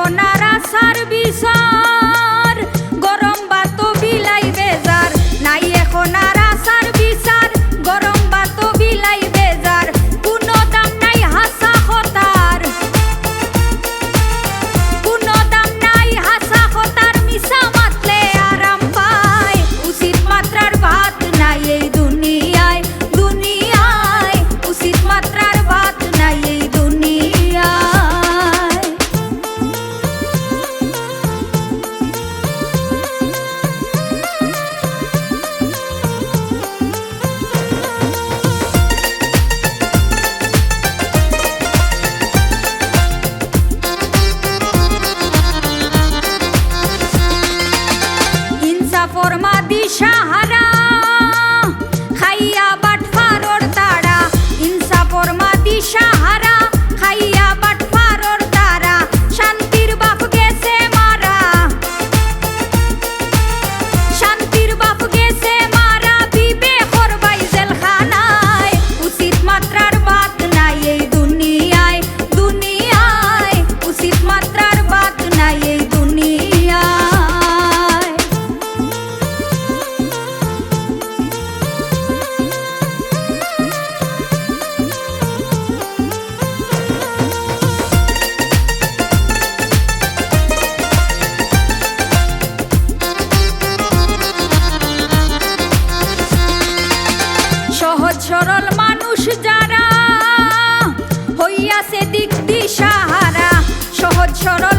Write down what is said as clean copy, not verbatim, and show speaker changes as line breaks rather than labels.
এখন আর আসার বিচার, গরম ভাত বিলাই বেজার, নাই এখন আর আসার বিচার, গরম ভাত বিলাই বেজার, কোনো দাম নাই হাসা হতার, কোনো দাম নাই হাসা হতার, মিশা মাতলে আরাম পায়, উচিত মাত্রার ভাত নাই এই দুনিয়ায়, দুনিয়ায় উচিত মাত্রার ভাত নাই এই দুনিয়ায়। ফরমা দিশাহারা খাইয়া বাট ফারর তারা, ইনসা ফরমা দিশাহারা খাইয়া বাট ফারর তারা, শান্তির বাপ গেছে মারা, শান্তির বাপ গেছে মারা, বিবে করবাই জেলখানায়, উচিত মাত্রার ভাত নাই এই দুনিয়ায়, দুনিয়ায় উচিত মাত্রার ভাত নাই এই দুনিয়ায়। সহজ সরল মানুষ যারা হইয়াছে দিক দিশাহারা, সহজ সরল